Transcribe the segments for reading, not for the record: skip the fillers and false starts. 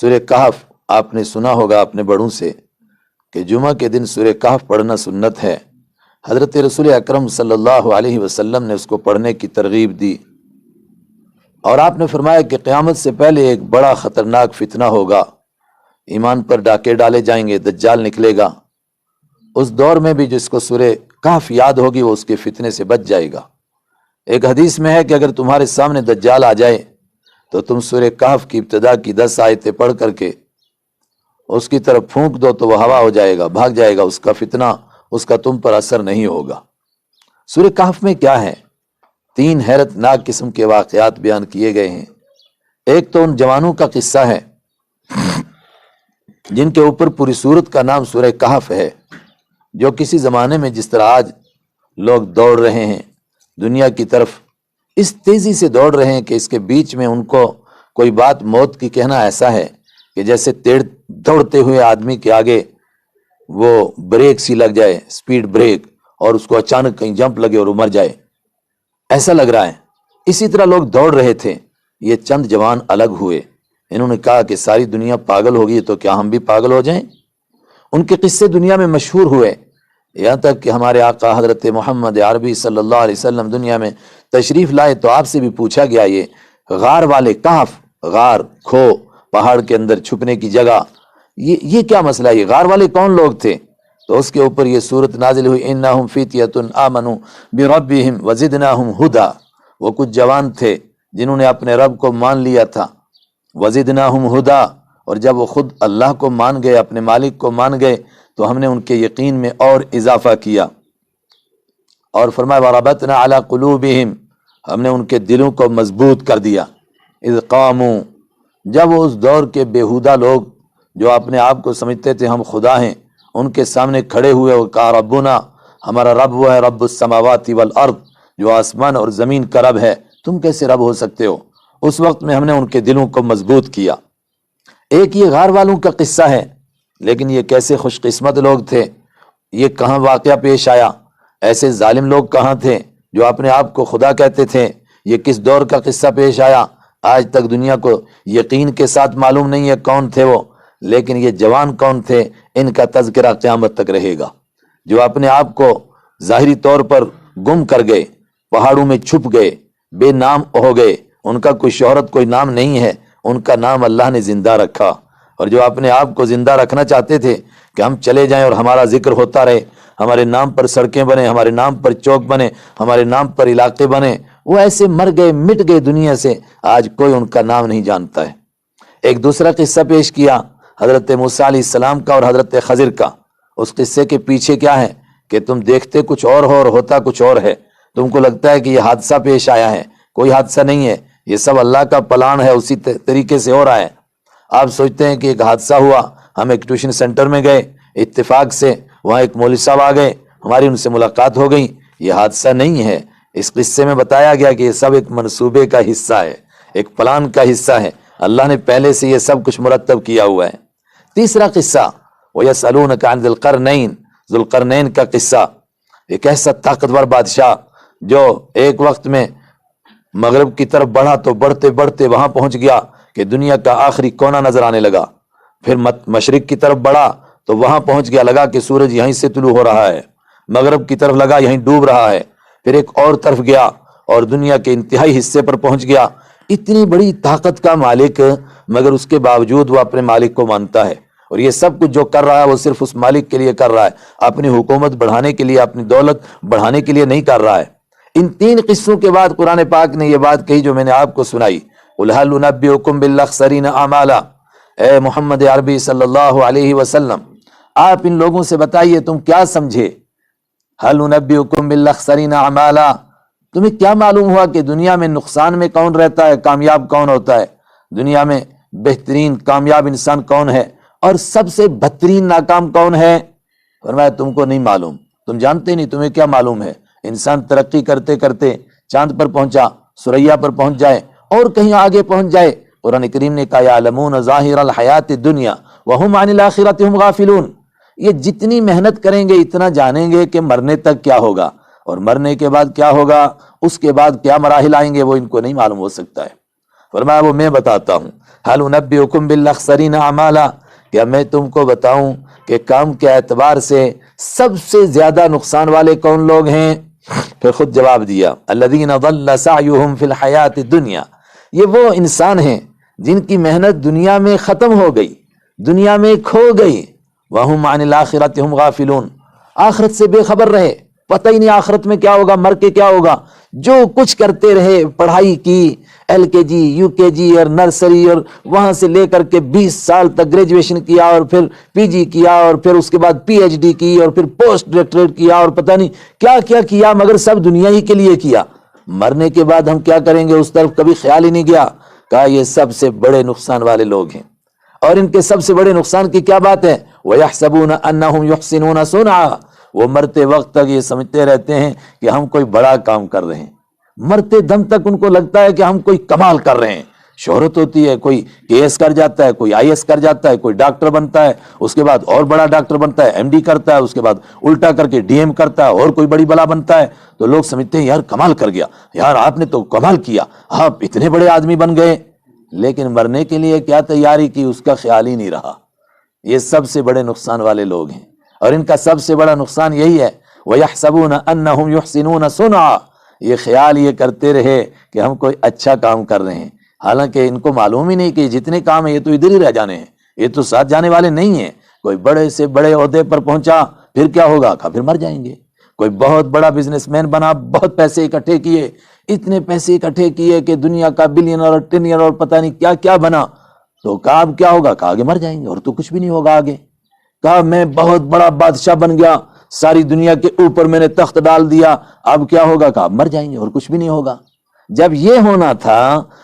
سورہ کہف آپ نے سنا ہوگا اپنے بڑوں سے کہ جمعہ کے دن سورہ کہف پڑھنا سنت ہے۔ حضرت رسول اکرم صلی اللہ علیہ وسلم نے اس کو پڑھنے کی ترغیب دی، اور آپ نے فرمایا کہ قیامت سے پہلے ایک بڑا خطرناک فتنہ ہوگا، ایمان پر ڈاکے ڈالے جائیں گے، دجال نکلے گا۔ اس دور میں بھی جس کو سورہ کہف یاد ہوگی وہ اس کے فتنے سے بچ جائے گا۔ ایک حدیث میں ہے کہ اگر تمہارے سامنے دجال آ جائے تو تم سورہ کہف کی ابتدا کی 10 آیتیں پڑھ کر کے اس کی طرف پھونک دو تو وہ ہوا ہو جائے گا، بھاگ جائے گا، اس کا فتنہ اس کا تم پر اثر نہیں ہوگا۔ سورہ کہف میں کیا ہے؟ 3 حیرت ناک قسم کے واقعات بیان کیے گئے ہیں۔ ایک تو ان جوانوں کا قصہ ہے جن کے اوپر پوری سورت کا نام سورہ کہف ہے، جو کسی زمانے میں جس طرح آج لوگ دوڑ رہے ہیں دنیا کی طرف، اس تیزی سے دوڑ رہے ہیں کہ اس کے بیچ میں ان کو کوئی بات موت کی کہنا ایسا ہے کہ جیسے دوڑتے ہوئے آدمی کے آگے وہ بریک سی لگ جائے، سپیڈ بریک، اور اس کو اچانک کہیں جمپ لگے اور وہ مر جائے، ایسا لگ رہا ہے۔ اسی طرح لوگ دوڑ رہے تھے، یہ چند جوان الگ ہوئے، انہوں نے کہا کہ ساری دنیا پاگل ہوگی تو کیا ہم بھی پاگل ہو جائیں؟ ان کے قصے دنیا میں مشہور ہوئے، یہاں تک کہ ہمارے آقا حضرت محمد عربی صلی اللہ علیہ وسلم دنیا میں تشریف لائے تو آپ سے بھی پوچھا گیا یہ غار والے کہف، غار، کھو، پہاڑ کے اندر چھپنے کی جگہ، یہ کیا مسئلہ ہے؟ یہ غار والے کون لوگ تھے؟ تو اس کے اوپر یہ صورت نازل ہوئی، انہم فتیۃ آمنوا بربہم وزدناہم ھدی، وہ کچھ جوان تھے جنہوں نے اپنے رب کو مان لیا تھا، وزدناہم ھدی، اور جب وہ خود اللہ کو مان گئے، اپنے مالک کو مان گئے تو ہم نے ان کے یقین میں اور اضافہ کیا، اور فرمایا وربطنا علی قلوبہم، ہم نے ان کے دلوں کو مضبوط کر دیا، اذ قاموا، جب وہ اس دور کے بیہودہ لوگ جو اپنے آپ کو سمجھتے تھے ہم خدا ہیں، ان کے سامنے کھڑے ہوئے اور کہا ربنا، ہمارا رب وہ ہے رب السماوات والارض، جو آسمان اور زمین کا رب ہے، تم کیسے رب ہو سکتے ہو؟ اس وقت میں ہم نے ان کے دلوں کو مضبوط کیا۔ ایک یہ غار والوں کا قصہ ہے، لیکن یہ کیسے خوش قسمت لوگ تھے، یہ کہاں واقعہ پیش آیا؟ ایسے ظالم لوگ کہاں تھے جو اپنے آپ کو خدا کہتے تھے؟ یہ کس دور کا قصہ پیش آیا؟ آج تک دنیا کو یقین کے ساتھ معلوم نہیں ہے کون تھے وہ، لیکن یہ جوان کون تھے ان کا تذکرہ قیامت تک رہے گا، جو اپنے آپ کو ظاہری طور پر گم کر گئے، پہاڑوں میں چھپ گئے، بے نام ہو گئے، ان کا کوئی شہرت، کوئی نام نہیں ہے، ان کا نام اللہ نے زندہ رکھا، اور جو اپنے آپ کو زندہ رکھنا چاہتے تھے کہ ہم چلے جائیں اور ہمارا ذکر ہوتا رہے، ہمارے نام پر سڑکیں بنے، ہمارے نام پر چوک بنے، ہمارے نام پر علاقے بنے، وہ ایسے مر گئے، مٹ گئے دنیا سے، آج کوئی ان کا نام نہیں جانتا ہے۔ ایک دوسرا قصہ پیش کیا حضرت موسیٰ علیہ السلام کا اور حضرت خضر کا۔ اس قصے کے پیچھے کیا ہے کہ تم دیکھتے کچھ اور ہو اور ہوتا کچھ اور ہے، تم کو لگتا ہے کہ یہ حادثہ پیش آیا ہے، کوئی حادثہ نہیں ہے، یہ سب اللہ کا پلان ہے، اسی طریقے سے ہو رہا ہے۔ آپ سوچتے ہیں کہ ایک حادثہ ہوا، ہم ایک ٹیوشن سینٹر میں گئے، اتفاق سے وہاں ایک مولوی صاحب آ گئے، ہماری ان سے ملاقات ہو گئی، یہ حادثہ نہیں ہے۔ اس قصے میں بتایا گیا کہ یہ سب ایک منصوبے کا حصہ ہے، ایک پلان کا حصہ ہے، اللہ نے پہلے سے یہ سب کچھ مرتب کیا ہوا ہے۔ تیسرا قصہ وَيَسْأَلُونَكَ عَنِ ذِي الْقَرْنَيْنِ، ذو القرنین کا قصہ، ایک ایسا طاقتور بادشاہ جو ایک وقت میں مغرب کی طرف بڑھا تو بڑھتے بڑھتے وہاں پہنچ گیا کہ دنیا کا آخری کونا نظر آنے لگا، پھر مشرق کی طرف بڑھا تو وہاں پہنچ گیا، لگا کہ سورج یہیں سے طلوع ہو رہا ہے، مغرب کی طرف لگا یہیں ڈوب رہا ہے، پھر ایک اور طرف گیا اور دنیا کے انتہائی حصے پر پہنچ گیا۔ اتنی بڑی طاقت کا مالک، مگر اس کے باوجود وہ اپنے مالک کو مانتا ہے، اور یہ سب کچھ جو کر رہا ہے وہ صرف اس مالک کے لیے کر رہا ہے، اپنی حکومت بڑھانے کے لیے، اپنی دولت بڑھانے کے لیے نہیں کر رہا ہے۔ ان 3 قصوں کے بعد قرآن پاک نے یہ بات کہی جو میں نے آپ کو سنائی، قُلْ هَلْ نُنَبِّئُكُمْ بِالْأَخْسَرِينَ أَعْمَالًا، اے محمد عربی صلی اللہ علیہ وسلم، آپ ان لوگوں سے بتائیے تم کیا سمجھے، هَلْ نُنَبِّئُكُمْ بِالْأَخْسَرِينَ أَعْمَالًا، تمہیں کیا معلوم ہوا کہ دنیا میں نقصان میں کون رہتا ہے، کامیاب کون ہوتا ہے، دنیا میں بہترین کامیاب انسان کون ہے اور سب سے بدترین ناکام کون ہے؟ فرمایا تم کو نہیں معلوم، تم جانتے نہیں، تمہیں کیا معلوم ہے؟ انسان ترقی کرتے کرتے چاند پر پہنچا، ثریا پر پہنچ جائے اور کہیں آگے پہنچ جائے، قرآن کریم نے کہا یعلمون ظاہر الحیات الدنیا وہم عن الآخرۃ ہم غافلون، یہ جتنی محنت کریں گے اتنا جانیں گے کہ مرنے تک کیا ہوگا اور مرنے کے بعد کیا ہوگا، اس کے بعد کیا مراحل آئیں گے، وہ ان کو نہیں معلوم ہو سکتا ہے۔ فرمایا وہ میں بتاتا ہوں، حل انبئکم بالاخسرین اعمالا، کیا میں تم کو بتاؤں کہ کام کے اعتبار سے سب سے زیادہ نقصان والے کون لوگ ہیں؟ پھر خود جواب دیا، الذین ضل سعیہم فی الحیات الدنیا، یہ وہ انسان ہیں جن کی محنت دنیا میں ختم ہو گئی، دنیا میں کھو گئی، وہم عن الآخرۃ ہم غافلون، آخرت سے بے خبر رہے، پتہ ہی نہیں آخرت میں کیا ہوگا، مر کے کیا ہوگا، جو کچھ کرتے رہے، پڑھائی کی، LKG UKG اور نرسری، اور وہاں سے لے کر کے 20 سال تک گریجویشن کیا، اور پھر PG کیا، اور پھر اس کے بعد PhD کی، اور پھر پوسٹ ڈاکٹریٹ کیا، اور پتہ نہیں کیا کیا کیا، مگر سب دنیا ہی کے لیے کیا، مرنے کے بعد ہم کیا کریں گے اس طرف کبھی خیال ہی نہیں گیا۔ کہا یہ سب سے بڑے نقصان والے لوگ ہیں، اور ان کے سب سے بڑے نقصان کی کیا بات ہے؟ وَيَحْسَبُونَ أَنَّهُمْ يُحْسِنُونَ صُنْعًا، وہ مرتے وقت تک یہ سمجھتے رہتے ہیں کہ ہم کوئی بڑا کام کر رہے ہیں، مرتے دم تک ان کو لگتا ہے کہ ہم کوئی کمال کر رہے ہیں، شہرت ہوتی ہے، کوئی KS کر جاتا ہے، کوئی IS کر جاتا ہے، کوئی ڈاکٹر بنتا ہے، اس کے بعد اور بڑا ڈاکٹر بنتا ہے، MD کرتا ہے، اس کے بعد الٹا کر کے DM کرتا ہے، اور کوئی بڑی بلا بنتا ہے، تو لوگ سمجھتے ہیں یار کمال کر گیا، یار آپ نے تو کمال کیا، آپ اتنے بڑے آدمی بن گئے، لیکن مرنے کے لیے کیا تیاری کی اس کا خیال ہی نہیں رہا۔ یہ سب سے بڑے نقصان والے لوگ ہیں، اور ان کا سب سے بڑا نقصان یہی ہے، وَيَحْسَبُونَ أَنَّهُمْ يُحْسِنُونَ صُنْعًا، یہ خیال یہ کرتے رہے کہ ہم کوئی اچھا کام کر رہے ہیں، حالانکہ ان کو معلوم ہی نہیں کہ جتنے کام ہیں یہ تو ادھر ہی رہ جانے ہیں، یہ تو ساتھ جانے والے نہیں ہیں۔ کوئی بڑے سے بڑے عہدے پر پہنچا، پھر کیا ہوگا؟ کہا پھر مر جائیں گے۔ کوئی بہت بڑا بزنس مین بنا، بہت پیسے اکٹھے کیے، اتنے پیسے اکٹھے کیے کہ دنیا کا بلینئر اور ٹریلینئر اور پتہ نہیں کیا کیا بنا، تو کہا اب کیا ہوگا؟ کہا آگے مر جائیں گے، اور تو کچھ بھی نہیں ہوگا آگے۔ کہا میں بہت بڑا بادشاہ بن گیا، ساری دنیا کے اوپر میں نے تخت ڈال دیا، اب کیا ہوگا؟ کہا مر جائیں گے، اور کچھ بھی نہیں ہوگا۔ جب یہ ہونا تھا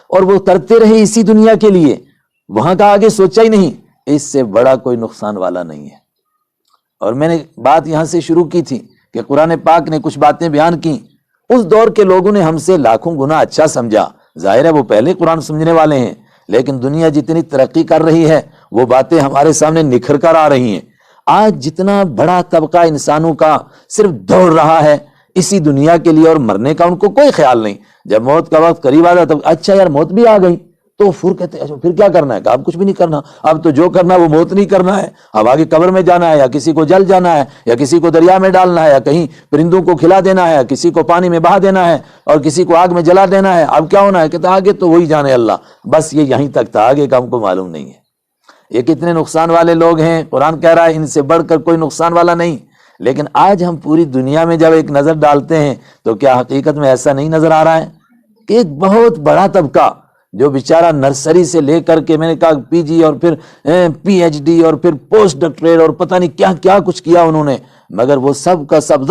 اور وہ کرتے رہے اسی دنیا کے لیے، وہاں کا آگے سوچا ہی نہیں، اس سے بڑا کوئی نقصان والا نہیں ہے۔ اور میں نے بات یہاں سے شروع کی تھی کہ قرآن پاک نے کچھ باتیں بیان کی، اس دور کے لوگوں نے ہم سے لاکھوں گنا اچھا سمجھا، ظاہر ہے وہ پہلے قرآن سمجھنے والے ہیں، لیکن دنیا جتنی ترقی کر رہی ہے وہ باتیں ہمارے سامنے نکھر کر آ رہی ہیں۔ آج جتنا بڑا طبقہ انسانوں کا صرف دوڑ رہا ہے اسی دنیا کے لیے، اور مرنے کا ان کو کوئی خیال نہیں۔ جب موت کا وقت قریب آتا تو اچھا یار موت بھی آ گئی، تو پھر کہتے ہیں پھر کیا کرنا ہے؟ کہ اب کچھ بھی نہیں کرنا، اب تو جو کرنا ہے وہ موت نہیں کرنا ہے، اب آگے قبر میں جانا ہے، یا کسی کو جل جانا ہے، یا کسی کو دریا میں ڈالنا ہے، یا کہیں پرندوں کو کھلا دینا ہے، یا کسی کو پانی میں بہا دینا ہے، اور کسی کو آگ میں جلا دینا ہے۔ اب کیا ہونا ہے؟ کہتے آگے تو وہی جانے اللہ، بس یہ یہیں تک تھا، آگے کا ہم کو معلوم نہیں ہے۔ یہ کتنے نقصان والے لوگ ہیں، قرآن کہہ رہا ہے ان سے بڑھ کر کوئی نقصان والا نہیں۔ لیکن آج ہم پوری دنیا میں جب ایک نظر ڈالتے ہیں تو کیا حقیقت میں ایسا نہیں نظر آ رہا ہے کہ ایک بہت بڑا طبقہ جو بیچارہ نرسری سے لے کر کے، میں نے کہا PG اور پھر PhD اور پھر پوسٹ ڈاکٹریٹ اور پتہ نہیں کیا کیا کچھ کیا انہوں نے، مگر وہ سب کا سب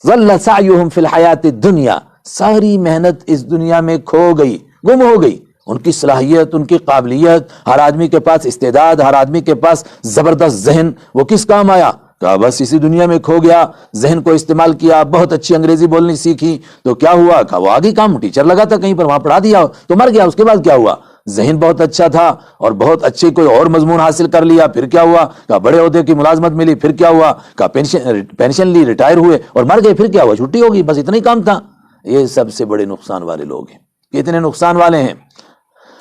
ظل سعیہم فی الحیات الدنیا، ساری محنت اس دنیا میں کھو گئی، گم ہو گئی۔ ان کی صلاحیت، ان کی قابلیت، ہر آدمی کے پاس استعداد، ہر آدمی کے پاس زبردست ذہن، وہ کس کام آیا؟ کہا بس اسی دنیا میں کھو گیا۔ ذہن کو استعمال کیا، بہت اچھی انگریزی بولنی سیکھی تو کیا ہوا؟ کہا وہ آگے کام ٹیچر لگا تھا کہیں پر، وہاں پڑھا دیا تو مر گیا، اس کے بعد کیا ہوا؟ ذہن بہت اچھا تھا اور بہت اچھے کوئی اور مضمون حاصل کر لیا، پھر کیا ہوا؟ کہا بڑے عہدے کی ملازمت ملی، پھر کیا ہوا؟ کہا پینشن لی، ریٹائر ہوئے اور مر گئے، پھر کیا ہوا؟ چھٹی ہوگی، بس اتنا ہی کام تھا۔ یہ سب سے بڑے نقصان والے لوگ ہیں۔ کتنے نقصان والے ہیں؟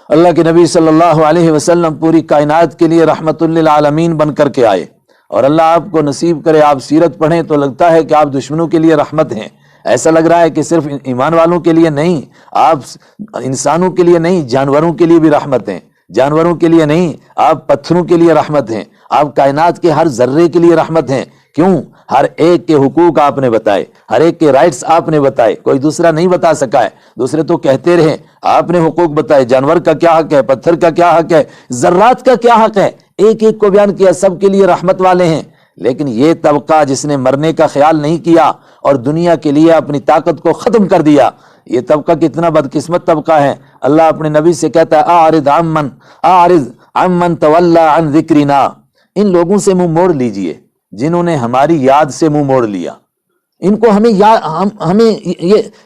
اللہ کے نبی صلی اللہ علیہ وسلم پوری کائنات کے لیے رحمت للعالمین بن کر کے آئے، اور اللہ آپ کو نصیب کرے آپ سیرت پڑھیں تو لگتا ہے کہ آپ دشمنوں کے لیے رحمت ہیں۔ ایسا لگ رہا ہے کہ صرف ایمان والوں کے لیے نہیں، آپ انسانوں کے لیے نہیں، جانوروں کے لیے بھی رحمت ہیں، جانوروں کے لیے نہیں، آپ پتھروں کے لیے رحمت ہیں، آپ کائنات کے ہر ذرے کے لیے رحمت ہیں۔ کیوں؟ ہر ایک کے حقوق آپ نے بتائے، ہر ایک کے رائٹس آپ نے بتائے، کوئی دوسرا نہیں بتا سکا ہے۔ دوسرے تو کہتے رہے، آپ نے حقوق بتائے، جانور کا کیا حق ہے، پتھر کا کیا حق ہے، ذرات کا کیا حق ہے، ایک ایک کو بیان کیا، سب کے لیے رحمت والے ہیں۔ لیکن یہ طبقہ جس نے مرنے کا خیال نہیں کیا اور دنیا کے لیے اپنی طاقت کو ختم کر دیا، یہ طبقہ کتنا بدقسمت طبقہ ہے۔ اللہ اپنے نبی سے کہتا ہے اعرض عمن تولی عن ذکرنا، ان لوگوں سے منہ موڑ لیجئے جنہوں نے ہماری یاد سے منہ موڑ لیا۔ ان کو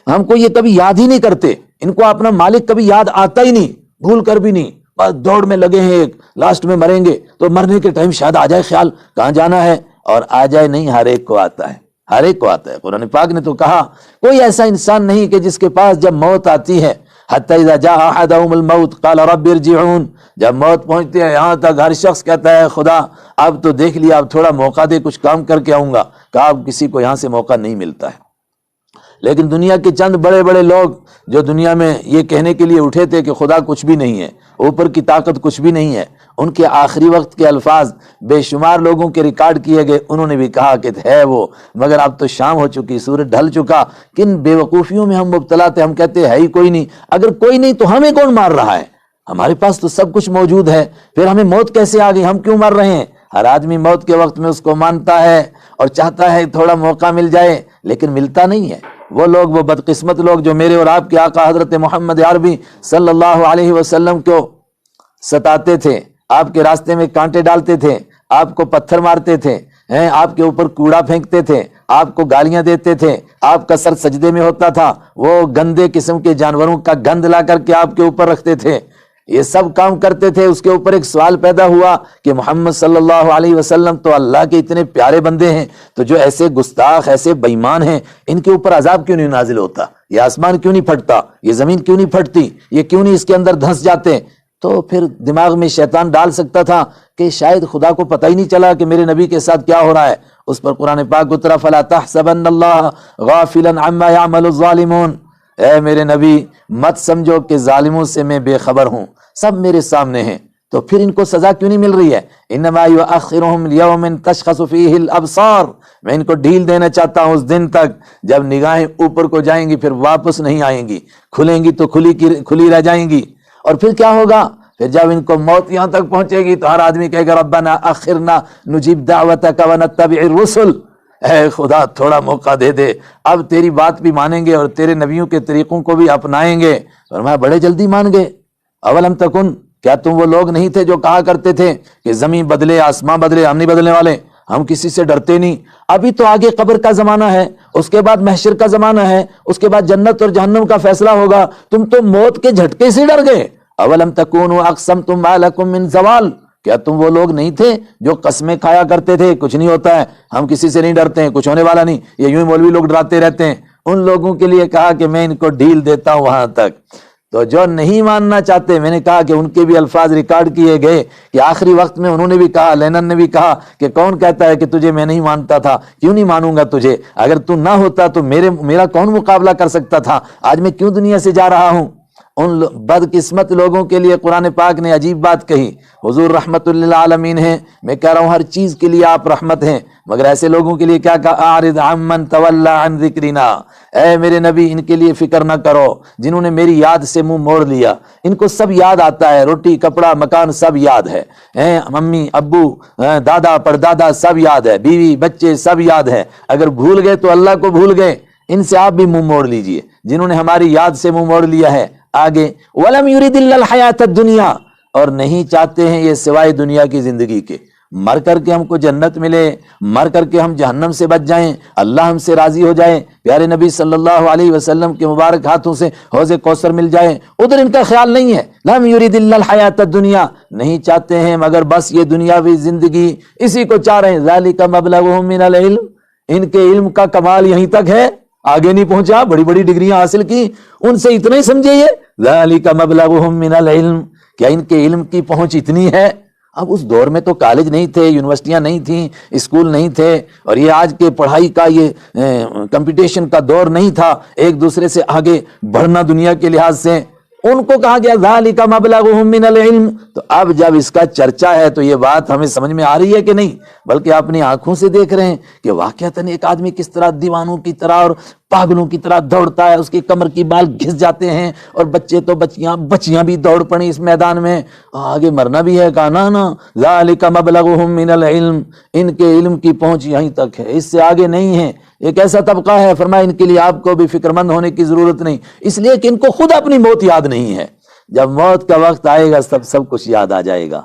ہم کو یہ کبھی یاد ہی نہیں کرتے، ان کو اپنا مالک کبھی یاد آتا ہی نہیں، بھول کر بھی نہیں، بس دوڑ میں لگے ہیں، ایک لاسٹ میں مریں گے تو مرنے کے ٹائم شاید آ جائے خیال کہاں جانا ہے، اور آ جائے نہیں، ہر ایک کو آتا ہے، ہر ایک کو آتا ہے۔ قرآن پاک نے تو کہا کوئی ایسا انسان نہیں کہ جس کے پاس جب موت آتی ہے حتی اذا جاء احدهم الموت قال رب ارجعون، جب موت پہنچتی ہے یہاں تک ہر شخص کہتا ہے خدا اب تو دیکھ لیا، اب تھوڑا موقع دے، کچھ کام کر کے آؤں گا۔ کہا اب کسی کو یہاں سے موقع نہیں ملتا ہے۔ لیکن دنیا کے چند بڑے بڑے لوگ جو دنیا میں یہ کہنے کے لیے اٹھے تھے کہ خدا کچھ بھی نہیں ہے، اوپر کی طاقت کچھ بھی نہیں ہے، ان کے آخری وقت کے الفاظ بے شمار لوگوں کے ریکارڈ کیے گئے، انہوں نے بھی کہا کہ ہے وہ، مگر اب تو شام ہو چکی، سورج ڈھل چکا۔ کن بے وقوفیوں میں ہم مبتلا تھے، ہم کہتے ہے ہی کوئی نہیں، اگر کوئی نہیں تو ہمیں کون مار رہا ہے؟ ہمارے پاس تو سب کچھ موجود ہے، پھر ہمیں موت کیسے آ گئی، ہم کیوں مر رہے ہیں؟ ہر آدمی موت کے وقت میں اس کو مانتا ہے اور چاہتا ہے تھوڑا موقع مل جائے، لیکن ملتا نہیں ہے۔ وہ لوگ، وہ بدقسمت لوگ جو میرے اور آپ کے آقا حضرت محمد عربی صلی اللہ علیہ وسلم کو ستاتے تھے، آپ کے راستے میں کانٹے ڈالتے تھے، آپ کو پتھر مارتے تھے، آپ کے اوپر کوڑا پھینکتے تھے، آپ کو گالیاں دیتے تھے، آپ کا سر سجدے میں ہوتا تھا، وہ گندے قسم کے جانوروں کا گند لا کر کے آپ کے اوپر رکھتے تھے، یہ سب کام کرتے تھے۔ اس کے اوپر ایک سوال پیدا ہوا کہ محمد صلی اللہ علیہ وسلم تو اللہ کے اتنے پیارے بندے ہیں، تو جو ایسے گستاخ، ایسے بے ایمان ہیں، ان کے اوپر عذاب کیوں نہیں نازل ہوتا؟ یہ آسمان کیوں نہیں پھٹتا؟ یہ زمین کیوں نہیں پھٹتی؟ یہ کیوں نہیں اس کے اندر دھنس جاتے؟ تو پھر دماغ میں شیطان ڈال سکتا تھا کہ شاید خدا کو پتہ ہی نہیں چلا کہ میرے نبی کے ساتھ کیا ہو رہا ہے۔ اس پر قرآن پاک اترا فلا تحسبن اللہ غافلا عما يعمل الظالمون، اے میرے نبی مت سمجھو کہ ظالموں سے میں بے خبر ہوں، سب میرے سامنے ہیں۔ تو پھر ان کو سزا کیوں نہیں مل رہی ہے؟ انما یؤخرهم لیوم تشخص فیہ الابصار، میں ان کو ڈھیل دینا چاہتا ہوں اس دن تک جب نگاہیں اوپر کو جائیں گی، پھر واپس نہیں آئیں گی، کھلیں گی تو کھلی رہ جائیں گی۔ اور پھر کیا ہوگا؟ پھر جب ان کو موت یہاں تک پہنچے گی تو ہر آدمی کہے گا ربنا اخرنا نجیب دعوتک ونتبع الرسل، اے خدا تھوڑا موقع دے دے، اب تیری بات بھی مانیں گے اور تیرے نبیوں کے طریقوں کو بھی اپنائیں گے۔ فرمایا بڑے جلدی مان گئے۔ اولم تکن، کیا تم وہ لوگ نہیں تھے جو کہا کرتے تھے کہ زمین بدلے، آسمان بدلے، ہم نہیں بدلنے والے، ہم کسی سے ڈرتے نہیں؟ ابھی تو آگے قبر کا زمانہ ہے، اس کے بعد محشر کا زمانہ ہے، اس کے بعد جنت اور جہنم کا فیصلہ ہوگا، تم تو موت کے جھٹکے سے ڈر گئے۔ اولم تکونوا اقسمتم ما لکم من زوال، کیا تم وہ لوگ نہیں تھے جو قسمیں کھایا کرتے تھے کچھ نہیں ہوتا ہے، ہم کسی سے نہیں ڈرتے ہیں، کچھ ہونے والا نہیں، یہ یوں ہی مولوی لوگ ڈراتے رہتے ہیں؟ ان لوگوں کے لیے کہا کہ میں ان کو ڈھیل دیتا ہوں وہاں تک۔ تو جو نہیں ماننا چاہتے، میں نے کہا کہ ان کے بھی الفاظ ریکارڈ کیے گئے کہ آخری وقت میں انہوں نے بھی کہا، لینن نے بھی کہا کہ کون کہتا ہے کہ تجھے میں نہیں مانتا تھا، کیوں نہیں مانوں گا تجھے؟ اگر تو نہ ہوتا تو میرا کون مقابلہ کر سکتا تھا؟ آج میں کیوں دنیا سے جا رہا ہوں؟ ان بدقسمت لوگوں کے لیے قرآن پاک نے عجیب بات کہی، حضور رحمت للعالمین ہیں، میں کہہ رہا ہوں ہر چیز کے لیے آپ رحمت ہیں، مگر ایسے لوگوں کے لیے کیا کہا، اعرض عمن تولی عن ذکرنا، اے میرے نبی ان کے لیے فکر نہ کرو جنہوں نے میری یاد سے منہ موڑ لیا۔ ان کو سب یاد آتا ہے، روٹی کپڑا مکان سب یاد ہے، ممی ابو دادا پردادا سب یاد ہے، بیوی بچے سب یاد ہے، اگر بھول گئے تو اللہ کو بھول گئے۔ ان سے آپ بھی منہ موڑ لیجئے جنہوں نے ہماری یاد سے منہ موڑ لیا ہے۔ آگے وَلَمْ يُرِدِ اللَّهُ الْحَيَاةَ الدُّنْيَا، اور نہیں چاہتے ہیں یہ سوائے دنیا کی زندگی کے، مر کر کے ہم کو جنت ملے، مر کر کے ہم جہنم سے بچ جائیں، اللہ ہم سے راضی ہو جائے، پیارے نبی صلی اللہ علیہ وسلم کے مبارک ہاتھوں سے حوض کوثر مل جائے، ادھر ان کا خیال نہیں ہے۔ لَمْ يُرِدِ اللَّهُ الْحَيَاةَ الدُّنْيَا، نہیں چاہتے ہیں مگر بس یہ دنیاوی زندگی، اسی کو چاہ رہے ہیں۔ ذَلِكَ مَبْلَغُهُم مِّنَ الْعِلْمِ، ان کے علم کا کمال یہیں تک ہے، آگے نہیں پہنچا، بڑی بڑی ڈگریاں حاصل کی، ان سے اتنا ہی سمجھے یہ ذالک مبلغہم من العلم، کیا ان کے علم کی پہنچ اتنی ہے؟ اب اس دور میں تو کالج نہیں تھے، یونیورسٹیاں نہیں تھیں، اسکول نہیں تھے، اور یہ آج کے پڑھائی کا یہ کمپٹیشن کا دور نہیں تھا، ایک دوسرے سے آگے بڑھنا دنیا کے لحاظ سے۔ ان کو کہا گیا ذالک مبلغہم من العلم، تو اب جب اس کا چرچا ہے تو یہ بات ہمیں سمجھ میں آ رہی ہے کہ نہیں؟ بلکہ اپنی آنکھوں سے دیکھ رہے ہیں کہ واقعتاً ایک آدمی کس طرح دیوانوں کی طرح اور پاگلوں کی طرح دوڑتا ہے، اس کی کمر کی بال گھس جاتے ہیں، اور بچے تو بچیاں بھی دوڑ پڑیں اس میدان میں، آگے مرنا بھی ہے، کہا نا ذالک مبلغہم من العلم، ان کے علم کی پہنچ یہیں تک ہے، اس سے آگے نہیں ہے۔ ایک ایسا طبقہ ہے، فرمایا ان کے لیے آپ کو بھی فکر مند ہونے کی ضرورت نہیں، اس لیے کہ ان کو خود اپنی موت یاد نہیں ہے، جب موت کا وقت آئے گا سب کچھ یاد آ جائے گا۔